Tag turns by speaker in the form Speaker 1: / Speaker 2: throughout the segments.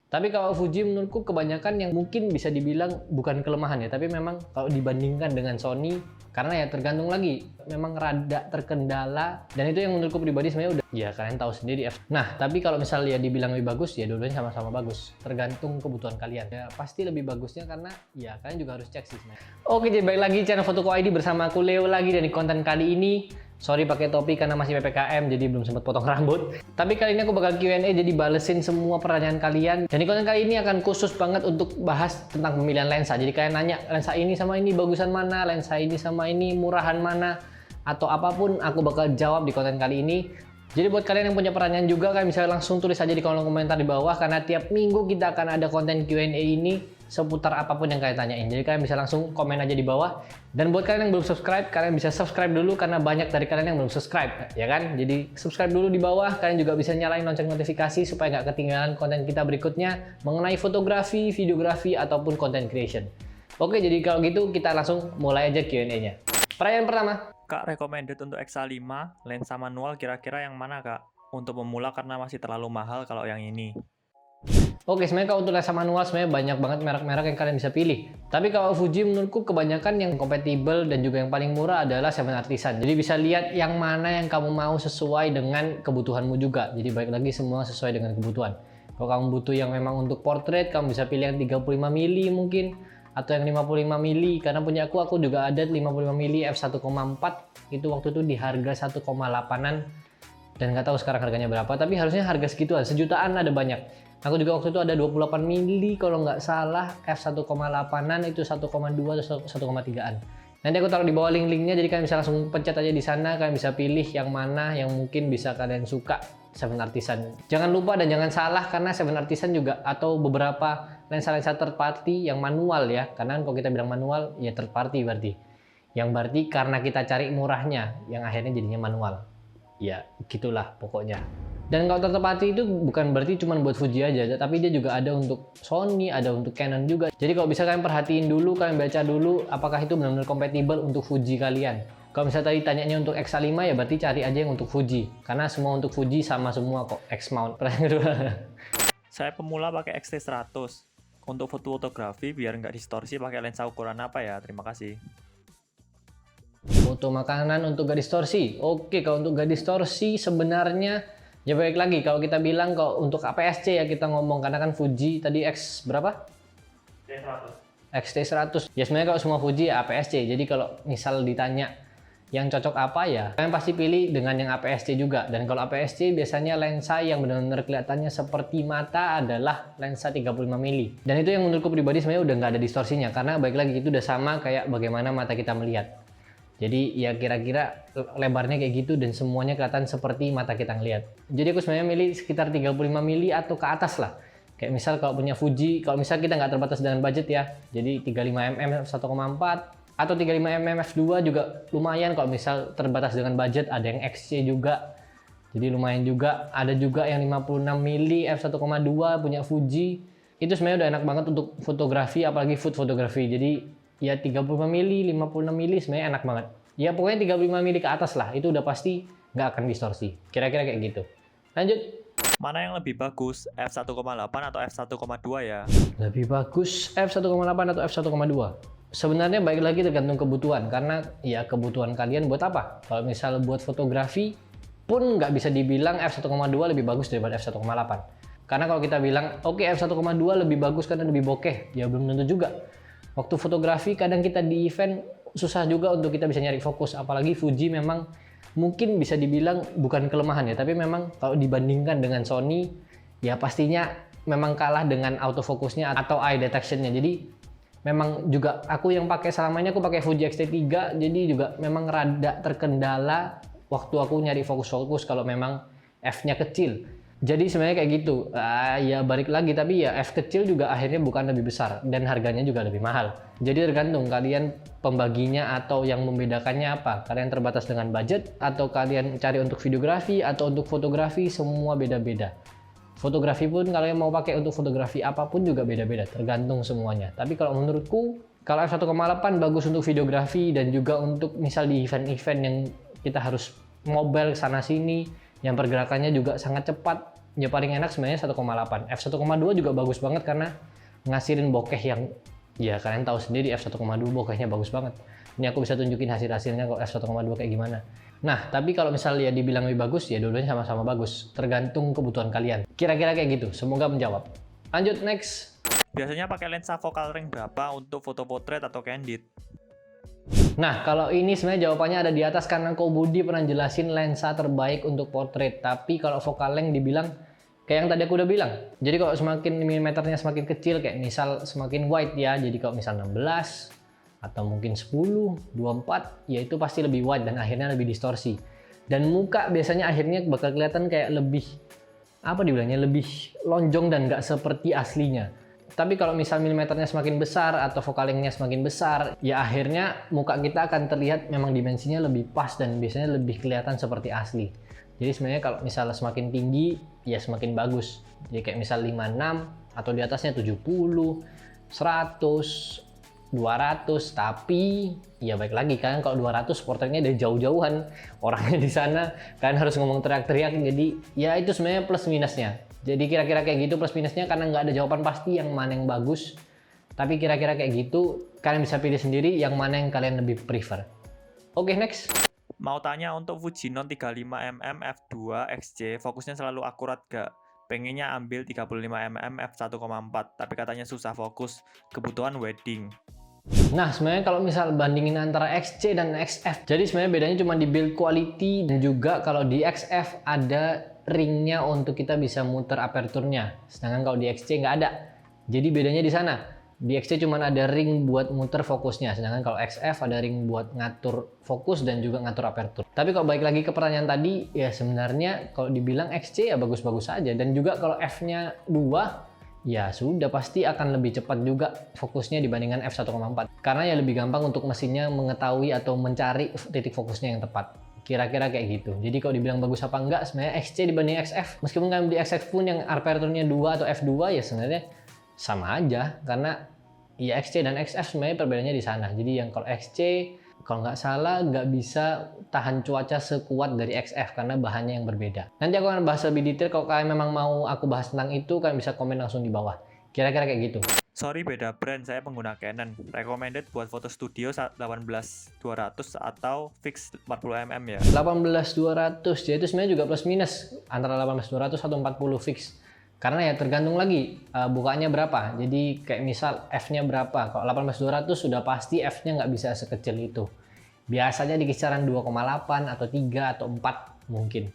Speaker 1: Tapi kalau Fuji menurutku kebanyakan yang mungkin bisa dibilang bukan kelemahan ya, tapi memang kalau dibandingkan dengan Sony, karena ya tergantung lagi, memang rada terkendala, dan itu yang menurutku pribadi sebenarnya udah, ya kalian tahu sendiri. Nah, tapi kalau misalnya dibilang lebih bagus, ya dua-duanya sama-sama bagus, tergantung kebutuhan kalian. Ya pasti lebih bagusnya karena ya kalian juga harus cek sih sebenarnya. Oke, jadi balik lagi channel Fotoku ID bersama aku Leo lagi, dan di konten kali ini sorry pakai topi karena masih PPKM jadi belum sempat potong rambut. Tapi kali ini aku bakal Q&A, jadi balesin semua pertanyaan kalian. Dan di konten kali ini akan khusus banget untuk bahas tentang pemilihan lensa. Jadi kalian nanya lensa ini sama ini bagusan mana, lensa ini sama ini murahan mana, atau apapun aku bakal jawab di konten kali ini. Jadi buat kalian yang punya pertanyaan juga, kalian bisa langsung tulis aja di kolom komentar di bawah, karena tiap minggu kita akan ada konten Q&A ini seputar apapun yang kalian tanyain. Jadi kalian bisa langsung komen aja di bawah. Dan buat kalian yang belum subscribe, kalian bisa subscribe dulu karena banyak dari kalian yang belum subscribe, ya kan? Jadi subscribe dulu di bawah. Kalian juga bisa nyalain lonceng notifikasi supaya nggak ketinggalan konten kita berikutnya mengenai fotografi, videografi, ataupun content creation. Oke, jadi kalau gitu kita langsung mulai aja Q&A-nya. Pertanyaan pertama.
Speaker 2: Kak, recommended untuk X-A5 lensa manual kira-kira yang mana Kak? Untuk pemula karena masih terlalu mahal kalau yang ini.
Speaker 1: Oke, sebenarnya kalau untuk lensa manual sebenarnya banyak banget merek-merek yang kalian bisa pilih. Tapi kalau Fuji menurutku kebanyakan yang kompatibel dan juga yang paling murah adalah 7 Artisan. Jadi bisa lihat yang mana yang kamu mau sesuai dengan kebutuhanmu juga. Jadi baik lagi semua sesuai dengan kebutuhan. Kalau kamu butuh yang memang untuk portrait, kamu bisa pilih yang 35 mili mungkin, atau yang 55 mili. Karena punya aku juga ada 55 mili f1,4. Itu waktu itu di harga 1,8an. Dan nggak tahu sekarang harganya berapa, tapi harusnya harga segituan, sejutaan ada banyak. Aku juga waktu itu ada 28 mili kalau nggak salah, f1,8an itu 1,2 atau 1,3an. Nanti aku taruh di bawah link-linknya, jadi kalian bisa langsung pencet aja di sana, kalian bisa pilih yang mana yang mungkin bisa kalian suka. 7 Artisan. Jangan lupa dan jangan salah, karena 7 Artisan juga atau beberapa lensa-lensa third party yang manual ya, karena kalau kita bilang manual ya third party berarti. Yang berarti karena kita cari murahnya, yang akhirnya jadinya manual. Ya gitulah pokoknya. Dan kalau third party itu bukan berarti cuma buat Fuji aja, tapi dia juga ada untuk Sony, ada untuk Canon juga. Jadi kalau bisa kalian perhatiin dulu, kalian baca dulu apakah itu benar-benar kompatibel untuk Fuji kalian. Kalau misalnya tadi tanyanya untuk X-A5 ya berarti cari aja yang untuk Fuji, karena semua untuk Fuji sama semua kok. X-mount. Pertanyaan kedua.
Speaker 2: Saya pemula pakai X-T100. Untuk fotografi biar nggak distorsi pakai lensa ukuran apa ya? Terima kasih.
Speaker 1: Foto makanan untuk gak distorsi. Oke, kalau untuk gak distorsi sebenarnya ya baik lagi kalau kita bilang kalau untuk APS-C ya kita ngomong, karena kan Fuji tadi X berapa? XT100. Ya sebenarnya kalau semua Fuji ya APS-C. Jadi kalau misal ditanya yang cocok apa ya, kalian pasti pilih dengan yang APS-C juga. Dan kalau APS-C biasanya lensa yang benar-benar kelihatannya seperti mata adalah lensa 35 mili. Dan itu yang menurutku pribadi sebenarnya udah nggak ada distorsinya, karena baik lagi itu udah sama kayak bagaimana mata kita melihat. Jadi ya kira-kira lebarnya kayak gitu dan semuanya kelihatan seperti mata kita ngelihat. Jadi aku sebenarnya milih sekitar 35 mili atau ke atas lah. Kayak misal kalau punya Fuji, kalau misal kita nggak terbatas dengan budget ya, jadi 35 mm f1,4 atau 35 mm f2 juga lumayan. Kalau misal terbatas dengan budget, ada yang XC juga, jadi lumayan juga. Ada juga yang 56 mili f1,2 punya Fuji. Itu sebenarnya udah enak banget untuk fotografi, apalagi food fotografi. Jadi ya 35 mili, 56 mili sebenarnya enak banget. Ya pokoknya 35 mili ke atas lah, itu udah pasti nggak akan distorsi. Kira-kira kayak gitu. Lanjut.
Speaker 2: Mana yang lebih bagus, f1,8 atau f1,2 ya?
Speaker 1: Lebih bagus f1,8 atau f1,2? Sebenarnya baik lagi tergantung kebutuhan, karena ya kebutuhan kalian buat apa. Kalau misal buat fotografi pun nggak bisa dibilang f1,2 lebih bagus daripada f1,8. Karena kalau kita bilang oke, f1,2 lebih bagus karena lebih bokeh, ya belum tentu juga. Waktu fotografi kadang kita di event susah juga untuk kita bisa nyari fokus, apalagi Fuji memang mungkin bisa dibilang bukan kelemahan ya, tapi memang kalau dibandingkan dengan Sony ya pastinya memang kalah dengan autofokusnya atau eye detectionnya. Jadi memang juga aku yang pakai selama ini, aku pakai Fuji X-T3, jadi juga memang rada terkendala waktu aku nyari fokus-fokus kalau memang f-nya kecil. Jadi sebenarnya kayak gitu, ya balik lagi, tapi ya F kecil juga akhirnya bukan lebih besar dan harganya juga lebih mahal. Jadi tergantung kalian pembaginya atau yang membedakannya apa. Kalian terbatas dengan budget atau kalian cari untuk videografi atau untuk fotografi, semua beda-beda. Fotografi pun kalian mau pakai untuk fotografi apapun juga beda-beda, tergantung semuanya. Tapi kalau menurutku, kalau f1,8 bagus untuk videografi dan juga untuk misal di event-event yang kita harus mobile sana sini, yang pergerakannya juga sangat cepat, ya paling enak sebenarnya 1,8. F1,2 juga bagus banget karena ngasilin bokeh yang ya kalian tahu sendiri f1,2 bokehnya bagus banget. Ini aku bisa tunjukin hasil-hasilnya kalau f1,2 kayak gimana. Nah, tapi kalau misalnya dibilang lebih bagus, ya dua-duanya sama-sama bagus. Tergantung kebutuhan kalian. Kira-kira kayak gitu. Semoga menjawab. Lanjut, next.
Speaker 2: Biasanya pakai lensa focal length berapa untuk foto portrait atau candid?
Speaker 1: Nah, kalau ini sebenarnya jawabannya ada di atas karena Ko Budi pernah jelasin lensa terbaik untuk portrait. Tapi kalau focal length dibilang kayak yang tadi aku udah bilang. Jadi kalau semakin milimeternya semakin kecil, kayak misal semakin wide ya. Jadi kalau misal 16 atau mungkin 10, 24, ya itu pasti lebih wide dan akhirnya lebih distorsi. Dan muka biasanya akhirnya bakal kelihatan kayak lebih, apa dibilangnya, lebih lonjong dan nggak seperti aslinya. Tapi kalau misal milimeternya semakin besar atau focal length-nya semakin besar, ya akhirnya muka kita akan terlihat memang dimensinya lebih pas dan biasanya lebih kelihatan seperti asli. Jadi sebenarnya kalau misalnya semakin tinggi, ya semakin bagus. Jadi kayak misal 56 atau di atasnya 70, 100, 200, tapi ya baik lagi kan kalau 200 portretnya dari jauh-jauhan, orangnya di sana, kalian harus ngomong teriak-teriak, jadi ya itu sebenarnya plus minusnya. Jadi kira-kira kayak gitu plus minusnya karena nggak ada jawaban pasti yang mana yang bagus, tapi kira-kira kayak gitu kalian bisa pilih sendiri yang mana yang kalian lebih prefer. Oke, next.
Speaker 2: Mau tanya untuk Fujinon 35mm f2 XC, fokusnya selalu akurat gak? Pengennya ambil 35mm f1,4, tapi katanya susah fokus, kebutuhan wedding.
Speaker 1: Nah, sebenarnya kalau misal bandingin antara XC dan XF, jadi sebenarnya bedanya cuma di build quality dan juga kalau di XF ada ringnya untuk kita bisa muter aperturnya, sedangkan kalau di XC nggak ada. Jadi bedanya di sana. Di XC cuma ada ring buat muter fokusnya, sedangkan kalau XF ada ring buat ngatur fokus dan juga ngatur apertur. Tapi kalau balik lagi ke pertanyaan tadi, ya sebenarnya kalau dibilang XC ya bagus-bagus saja, dan juga kalau F-nya 2, ya sudah pasti akan lebih cepat juga fokusnya dibandingkan f1,4 karena ya lebih gampang untuk mesinnya mengetahui atau mencari titik fokusnya yang tepat. Kira-kira kayak gitu. Jadi kalau dibilang bagus apa enggak, sebenarnya XC dibanding XF, meskipun kalian di XF pun yang aperturnya 2 atau F2 ya sebenarnya sama aja karena ya XC dan XF sebenarnya perbedaannya di sana. Jadi yang kalau XC kalau nggak salah nggak bisa tahan cuaca sekuat dari XF karena bahannya yang berbeda. Nanti aku akan bahas lebih detail. Kalau kalian memang mau aku bahas tentang itu, kalian bisa komen langsung di bawah. Kira-kira kayak gitu.
Speaker 2: Sorry beda brand, saya pengguna Canon. Recommended buat foto studio 18-200 atau fix 40mm ya.
Speaker 1: 18-200 ya itu sebenarnya juga plus minus antara 18-200 atau 40 fix. Karena ya tergantung lagi bukanya berapa. Jadi kayak misal F-nya berapa. Kalau 18-200 sudah pasti F-nya nggak bisa sekecil itu. Biasanya di kisaran 2,8 atau 3 atau 4 mungkin.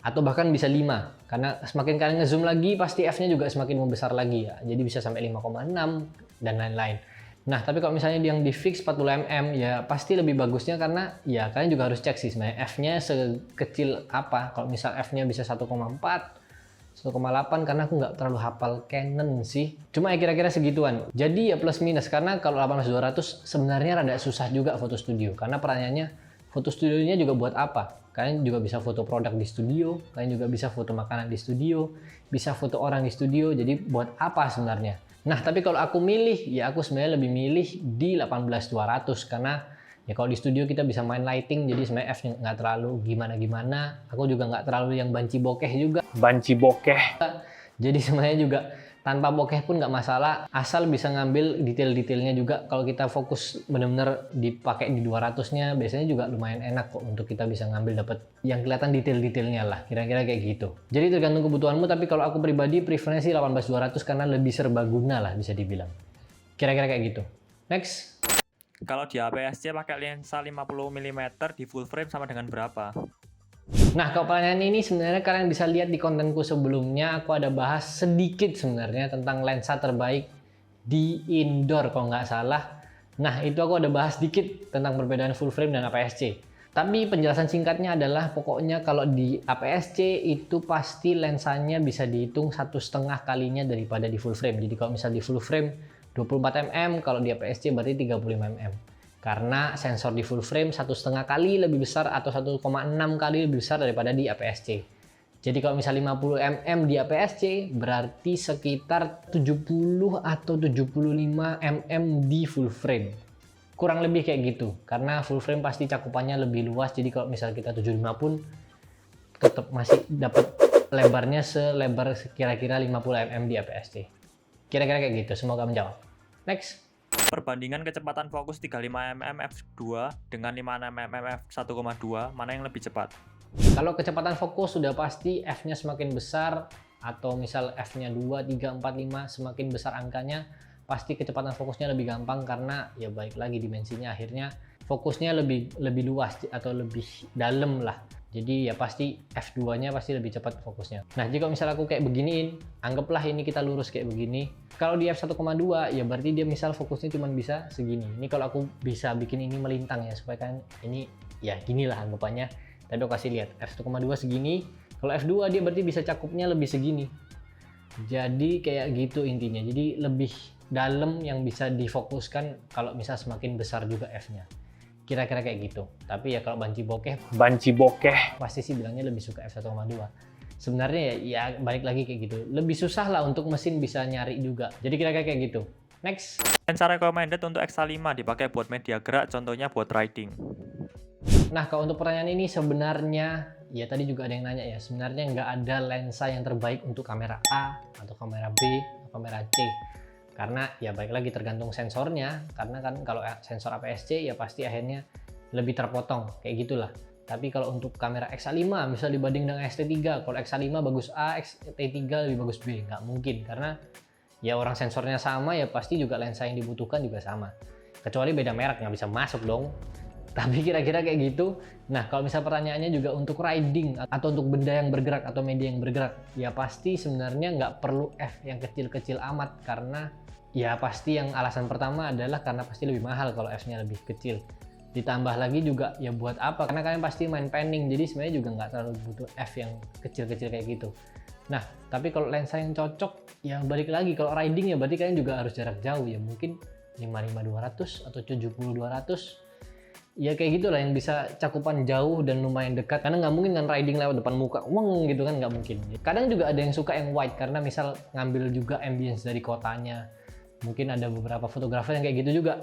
Speaker 1: Atau bahkan bisa 5. Karena semakin kalian ngezoom lagi pasti F-nya juga semakin membesar lagi ya. Jadi bisa sampai 5,6 dan lain-lain. Nah, tapi kalau misalnya yang di fix 40mm ya pasti lebih bagusnya karena ya kalian juga harus cek sih sebenarnya F-nya sekecil apa. Kalau misal F-nya bisa 1,4 1,8 karena aku nggak terlalu hafal Canon sih. Cuma ya kira-kira segituan. Jadi ya plus minus karena kalau 18-200 sebenarnya rada susah juga foto studio. Karena pertanyaannya foto studionya juga buat apa? Kalian juga bisa foto produk di studio, kalian juga bisa foto makanan di studio, bisa foto orang di studio. Jadi buat apa sebenarnya? Nah, tapi kalau aku milih, ya aku sebenarnya lebih milih di 18-200 karena ya kalau di studio kita bisa main lighting, jadi sebenarnya F-nya nggak terlalu gimana-gimana. Aku juga nggak terlalu yang banci bokeh juga.
Speaker 2: Banci bokeh.
Speaker 1: Jadi sebenarnya juga tanpa bokeh pun nggak masalah, asal bisa ngambil detail-detailnya juga. Kalau kita fokus benar-benar dipakai di 200-nya, biasanya juga lumayan enak kok untuk kita bisa ngambil dapat yang kelihatan detail-detailnya lah. Kira-kira kayak gitu. Jadi tergantung kebutuhanmu, tapi kalau aku pribadi preferensi 18-200 karena lebih serbaguna lah bisa dibilang. Kira-kira kayak gitu. Next.
Speaker 2: Kalau di APS-C pakai lensa 50mm di full frame sama dengan berapa?
Speaker 1: Nah, kalau pertanyaan ini sebenarnya kalian bisa lihat di kontenku sebelumnya, aku ada bahas sedikit sebenarnya tentang lensa terbaik di indoor kalau nggak salah. Nah, itu aku ada bahas sedikit tentang perbedaan full frame dan APS-C. Tapi penjelasan singkatnya adalah pokoknya kalau di APS-C itu pasti lensanya bisa dihitung 1,5 kalinya daripada di full frame. Jadi kalau misal di full frame 24mm, kalau di APS-C berarti 35mm. Karena sensor di full frame 1,5 kali lebih besar atau 1,6 kali lebih besar daripada di APS-C. Jadi kalau misal 50mm di APS-C berarti sekitar 70 atau 75mm di full frame. Kurang lebih kayak gitu. Karena full frame pasti cakupannya lebih luas. Jadi kalau misal kita 75 pun tetap masih dapat lebarnya selebar kira-kira 50 mm di APS-C. Kira-kira kayak gitu, semoga menjawab. Next.
Speaker 2: Perbandingan kecepatan fokus 35mm f2 dengan 56mm f1,2, mana yang lebih cepat?
Speaker 1: Kalau kecepatan fokus sudah pasti f-nya semakin besar, atau misal f-nya 2, 3, 4, 5 semakin besar angkanya, pasti kecepatan fokusnya lebih gampang karena ya balik lagi dimensinya, akhirnya fokusnya lebih luas atau lebih dalam lah. Jadi ya pasti F2-nya pasti lebih cepat fokusnya. Nah, jika misal aku kayak beginiin, anggaplah ini kita lurus kayak begini. Kalau di F1,2 ya berarti dia misal fokusnya cuma bisa segini. Ini kalau aku bisa bikin ini melintang ya, supaya kan ini ya ginilah anggapannya. Tapi aku kasih lihat F1,2 segini. Kalau F2 dia berarti bisa cakupnya lebih segini. Jadi kayak gitu intinya. Jadi lebih dalam yang bisa difokuskan kalau misal semakin besar juga F-nya. Kira-kira kayak gitu. Tapi ya kalau banci bokeh pasti sih bilangnya lebih suka f1,2. Sebenarnya ya balik lagi kayak gitu. Lebih susah lah untuk mesin bisa nyari juga. Jadi kira-kira kayak gitu. Next.
Speaker 2: Lensa recommended untuk X5 dipakai buat media gerak, contohnya buat riding.
Speaker 1: Nah, kalau untuk pertanyaan ini sebenarnya ya tadi juga ada yang nanya ya. Sebenarnya nggak ada lensa yang terbaik untuk kamera A atau kamera B atau kamera C. Karena ya baik lagi tergantung sensornya, karena kan kalau sensor APS-C ya pasti akhirnya lebih terpotong kayak gitulah. Tapi kalau untuk kamera X5 misal dibanding dengan X-T3, kalau X5 bagus A, X-T3 lebih bagus B, nggak mungkin karena ya orang sensornya sama ya pasti juga lensa yang dibutuhkan juga sama, kecuali beda merek nggak bisa masuk dong. Tapi kira-kira kayak gitu. Nah, kalau misal pertanyaannya juga untuk riding atau untuk benda yang bergerak atau media yang bergerak, ya pasti sebenarnya nggak perlu F yang kecil-kecil amat, karena ya pasti yang alasan pertama adalah karena pasti lebih mahal kalau F-nya lebih kecil. Ditambah lagi juga ya buat apa? Karena kalian pasti main panning, jadi sebenarnya juga nggak terlalu butuh F yang kecil-kecil kayak gitu. Nah, tapi kalau lensa yang cocok, ya balik lagi kalau riding ya berarti kalian juga harus jarak jauh ya, mungkin 55-200 atau 70-200. Ya kayak gitulah yang bisa cakupan jauh dan lumayan dekat, karena nggak mungkin kan riding lewat depan muka weng gitu kan, nggak mungkin. Kadang juga ada yang suka yang wide karena misal ngambil juga ambience dari kotanya. Mungkin ada beberapa fotografer yang kayak gitu juga.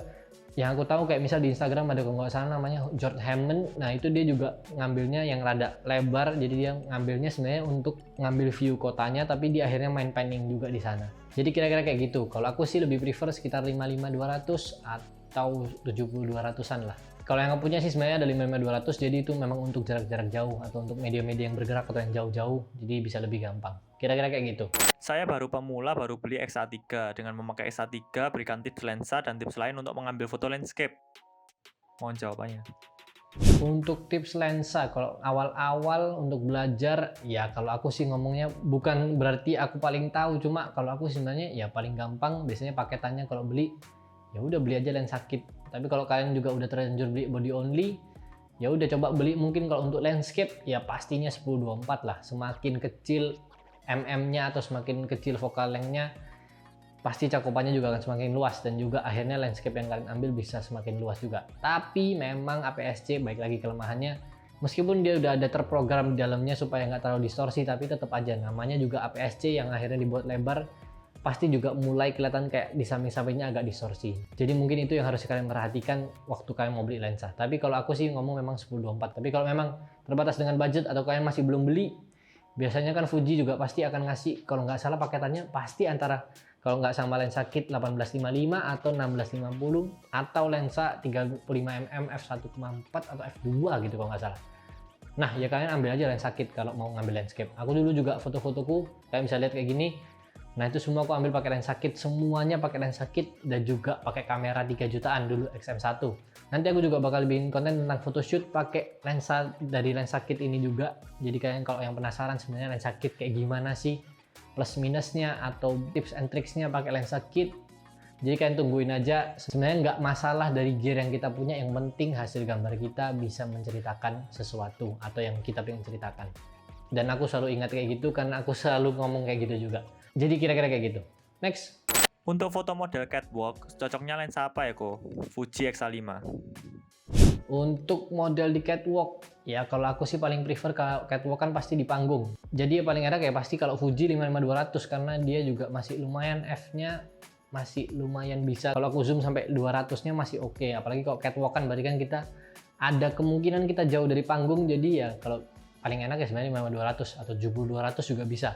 Speaker 1: Yang aku tahu kayak misal di Instagram ada kalau nggak salah namanya George Hammond. Nah itu dia juga ngambilnya yang rada lebar, jadi dia ngambilnya sebenarnya untuk ngambil view kotanya, tapi dia akhirnya main panning juga di sana. Jadi kira-kira kayak gitu. Kalau aku sih lebih prefer sekitar 55-200 atau 70-200an lah. Kalau yang aku punya sih sebenarnya ada 55-200, jadi itu memang untuk jarak-jarak jauh atau untuk media-media yang bergerak atau yang jauh-jauh, jadi bisa lebih gampang. Kira-kira kayak gitu.
Speaker 2: Saya baru pemula, baru beli X-A3. Dengan memakai X-A3, berikan tips lensa dan tips lain untuk mengambil foto landscape. Mohon jawabannya.
Speaker 1: Untuk tips lensa, kalau awal-awal untuk belajar, ya kalau aku sih ngomongnya bukan berarti aku paling tahu, cuma kalau aku sebenarnya ya paling gampang biasanya paketannya kalau beli, ya udah beli aja lensa kit. Tapi kalau kalian juga udah terlanjur beli body only, ya udah coba beli mungkin kalau untuk landscape ya pastinya 10-24 lah. Semakin kecil mm-nya atau semakin kecil focal length-nya, pasti cakupannya juga akan semakin luas, dan juga akhirnya landscape yang kalian ambil bisa semakin luas juga. Tapi memang APS-C baik lagi kelemahannya, meskipun dia udah ada terprogram di dalamnya supaya nggak terlalu distorsi, tapi tetap aja namanya juga APS-C yang akhirnya dibuat lebar, pasti juga mulai kelihatan kayak di samping-sampingnya agak distorsi. Jadi mungkin itu yang harus kalian perhatikan waktu kalian mau beli lensa. Tapi kalau aku sih ngomong memang 10-24. Tapi kalau memang terbatas dengan budget atau kalian masih belum beli, biasanya kan Fuji juga pasti akan ngasih, kalau nggak salah paketannya pasti antara, kalau nggak sama lensa kit 1855 atau 1650 atau lensa 35mm f1,4 atau f2 gitu kalau nggak salah. Nah ya kalian ambil aja lensa kit kalau mau ngambil landscape. Aku dulu juga foto-fotoku kalian bisa lihat kayak gini. Nah itu semua aku ambil pakai lensa kit, semuanya pakai lensa kit, dan juga pakai kamera 3 jutaan dulu XM1. Nanti aku juga bakal bikin konten tentang photoshoot pakai lensa dari lensa kit ini juga. Jadi kalian kalau yang penasaran sebenarnya lensa kit kayak gimana sih, plus minusnya atau tips and tricksnya pakai lensa kit, jadi kalian tungguin aja. Sebenarnya nggak masalah dari gear yang kita punya, yang penting hasil gambar kita bisa menceritakan sesuatu atau yang kita pengen ceritakan. Dan aku selalu ingat kayak gitu karena aku selalu ngomong kayak gitu juga. Jadi kira-kira kayak gitu. Next.
Speaker 2: Untuk foto model catwalk, cocoknya lensa apa ya kok? Fuji X-A5.
Speaker 1: Untuk model di catwalk, ya kalau aku sih paling prefer catwalk kan pasti di panggung. Jadi ya paling enak ya pasti kalau Fuji 55-200 karena dia juga masih lumayan F-nya masih lumayan bisa. Kalau aku zoom sampai 200-nya masih oke. Apalagi kalau catwalk kan berarti kan kita ada kemungkinan kita jauh dari panggung, jadi ya kalau paling enak ya sebenarnya 5200 atau 7200 juga bisa.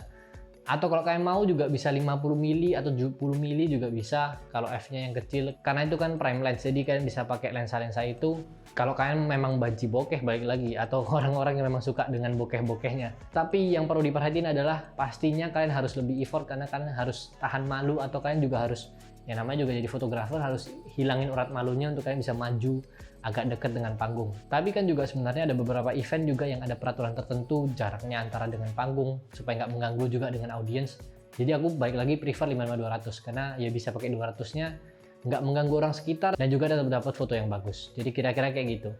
Speaker 1: Atau kalau kalian mau juga bisa 50 mili atau 70 mili juga bisa kalau f-nya yang kecil, karena itu kan prime lens, jadi kalian bisa pakai lensa-lensa itu kalau kalian memang banci bokeh, balik lagi, atau orang-orang yang memang suka dengan bokeh-bokehnya. Tapi yang perlu diperhatiin adalah pastinya kalian harus lebih effort karena kalian harus tahan malu, atau kalian juga harus, ya namanya juga jadi fotografer, harus hilangin urat malunya untuk kalian bisa maju agak dekat dengan panggung. Tapi kan juga sebenarnya ada beberapa event juga yang ada peraturan tertentu jaraknya antara dengan panggung supaya nggak mengganggu juga dengan audiens. Jadi aku balik lagi prefer 55200 karena ya bisa pakai 200-nya nggak mengganggu orang sekitar dan juga dapat foto yang bagus. Jadi kira-kira kayak gitu.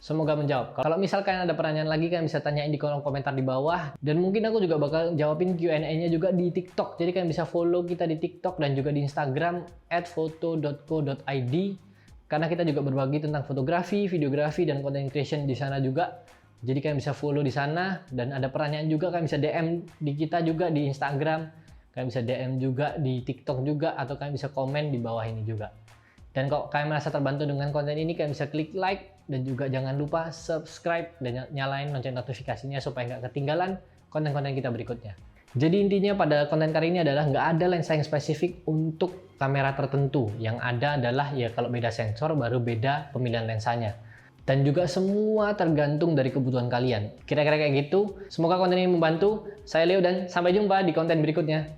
Speaker 1: Semoga menjawab. Kalau misalkan ada pertanyaan lagi, kalian bisa tanyain di kolom komentar di bawah. Dan mungkin aku juga bakal jawabin Q&A-nya juga di TikTok. Jadi kalian bisa follow kita di TikTok dan juga di Instagram @foto.co.id. Karena kita juga berbagi tentang fotografi, videografi, dan content creation di sana juga. Jadi kalian bisa follow di sana. Dan ada pertanyaan juga, kalian bisa DM di kita juga di Instagram. Kalian bisa DM juga di TikTok juga. Atau kalian bisa komen di bawah ini juga. Dan kalau kalian merasa terbantu dengan konten ini, kalian bisa klik like. Dan juga jangan lupa subscribe dan nyalain lonceng notifikasinya supaya nggak ketinggalan konten-konten kita berikutnya. Jadi intinya pada konten kali ini adalah nggak ada lensa yang spesifik untuk kamera tertentu. Yang ada adalah ya kalau beda sensor baru beda pemilihan lensanya. Dan juga semua tergantung dari kebutuhan kalian. Kira-kira kayak gitu. Semoga konten ini membantu. Saya Leo dan sampai jumpa di konten berikutnya.